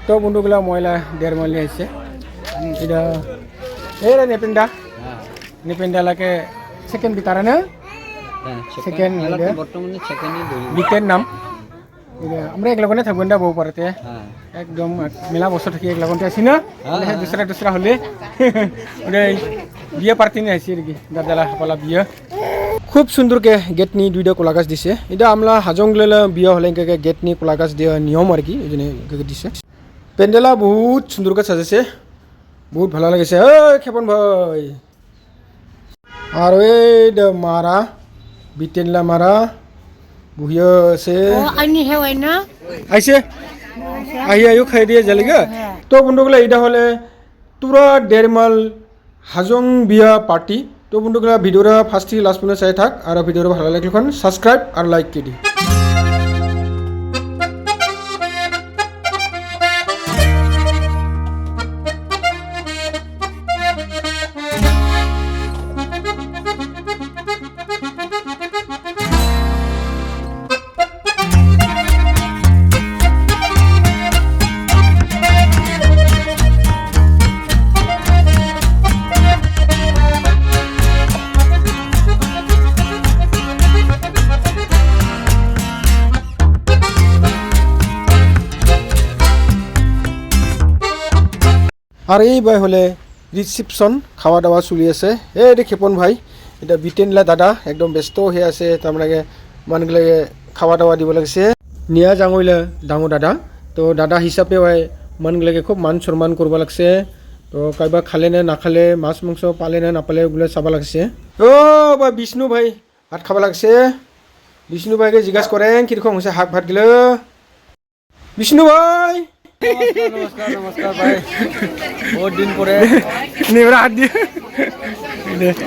তো বন্ধুগুলা ময়লা 1.5 মাইল আছে এটা এই নেপেন্ডা নেপেন্ডালাকে সেকেন্ড বিতারা না সেকেন্ড বর্তমানে সেকেন্ডই বিকের নাম আমরা এক লগনে থাকবেন দা বউ পারতে একদম মেলা বছর থাকি এক লগনতে আছি না দুসরা দুসরা হলে ওরে বিয়ে পার্টি নিয়ে আসি আর কি দাদালা হাপালা বিয়ে খুব সুন্দরকে গেট নি দুইটা কলা গাছ দিছে এটা আমরা হাজংলে বিয়ে হলে গেট নি কলা গাছ দেওয়া নিয়ম আর কি এই জন্য দিছে পেন্ডেলা বহুত সুন্দরকে সাজাইছে বহুত ভালো লাগেছে ওই খেপন ভাই আর এই মারা বিটেনলা মারা বুহিয়া আছে আইনি হেওয়াই না আইছে আইও খাই দিয়ে জালিগে তো বন্ধুগুলা এইটা হলে পুরা 1.5 মাইল হাজং বিয়া পার্টি তো বন্ধুগুলা ভিডিওটা ফার্স্ট থেকে লাস্ট পর্যন্ত চাই থাক আর ভিডিওটা ভালো লাগলে সাবস্ক্রাইব আর লাইক করে আর এই ভাই হলে রিসেপশন খাওয়া দাওয়া চলি আছে এই খেপন ভাই এটা বিটেনলা দাদা একদম ব্যস্ত হয়ে আছে তারমানে মানুহবিলাকে খাওয়া দাওয়া দিব লাগিছে নিয়া জাঙইলে ডাঙৰ দাদা তো দাদা হিচাপে ভাই মানুহবিলাকে খুব মান সন্মান কৰিব লাগছে তো কাইবা খালে নে নাখালে মাছ মাংস পালে নে নাপালে ওগুলো চাব লাগছে ও ভাই বিষ্ণু ভাই ভাত খাব লাগছে বিষ্ণু ভাইকে জিজ্ঞাসা করেন কিরকম হয়েছে হাক ভাত গেল বিষ্ণু ভাই নমস্কার নমস্কার ভাই বহুত দিন পরে নেবরা হাত দিয়ে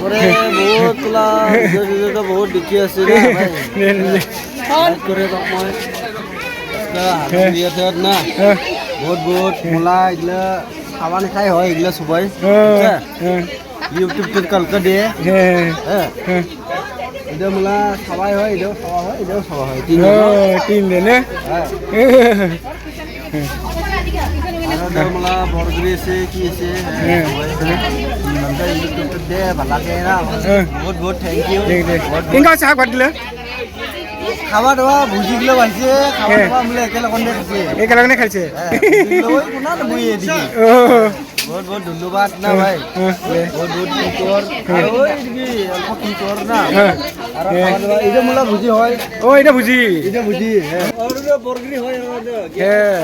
পরে বহুত তোলা ভিডিও বহুত দেখি আছে না ভাই করে মই বিয়ে থেত না বহুত বহুত মোলা এগুলা খাওয়া খাই হয় এগুলা সবাই ইউটিউব তে কালকে দিয়ে হ্যাঁ এটা মোলা খাওয়াই হয় এটাও খাওয়া হয় এটাও খাওয়া হয় তিন দিন मला बरगरी से की से इउट्यूब दे भला के ना बहुत बहुत थैंक यू इनका साग भात दिले খাওয়া দাওয়া বুঝি গিলো ভাইছে খাওয়া দাওয়া আমলে একেলগে খাইছে ওই কোনা না বই এদিকে বহুত বহুত ধন্যবাদ না ভাই বহুত বহুত কিকর আর ওই দিকে অল্প কিকর না আর খাওয়া দাওয়া এটা মোলা বুঝি হয় ও এটা বুঝি আর বরগরি হয় হ্যাঁ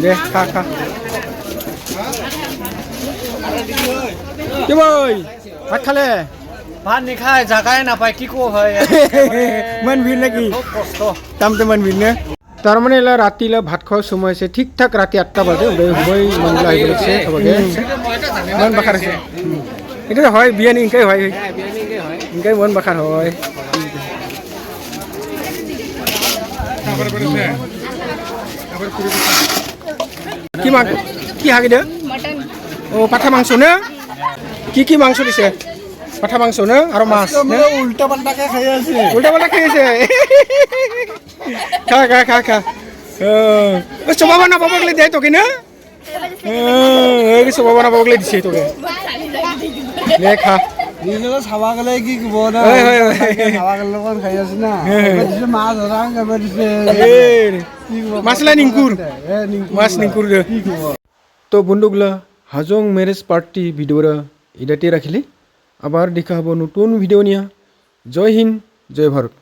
দে খা খা কি বই ভাত খালে ভাত নিখায় জাগাই নাপায় কি কো হয় মন ভিড় নাকি খুব কষ্ট তামতে মন ভিড় না তার মানে এলা রাতিলা ভাত খাওয়ার সময় আছে ঠিকঠাক রাতে 8টা বাজে হুবই মনগুলো আহি গেছে সবাইকে মন বাখার আছে এটা হয় বিয়ানি ইনকাই হয় ইনকাই মন বাখার হয় কি মাংস কি হাগি দে ও পাঠা মাংস না কি মাংস দিছে পাঠা মাংস না আর মাছ উল্টা পাল্টাকে খাই আছে উল্টা পাল্টা খাইছে খা খা খা খা ও সবাবা না বাবাগলে দেয় তোকে না এই সবাবা না বাবাগলে দিছে তোকে নে খা দিনলে ছাবা গলে কি কব না ছাবা গলে কোন খাই আছে না দিছে মাছ ধরাং এবার দিছে মাছলা নিংকুর মাছ নিংকুর তো বন্ধুগুলা হাজং ম্যারেজ পার্টি ভিডিওরা এটাতে রাখিলে আবার দেখা হব নতুন ভিডিও নিয়া জয় হিন্দ জয় ভারত।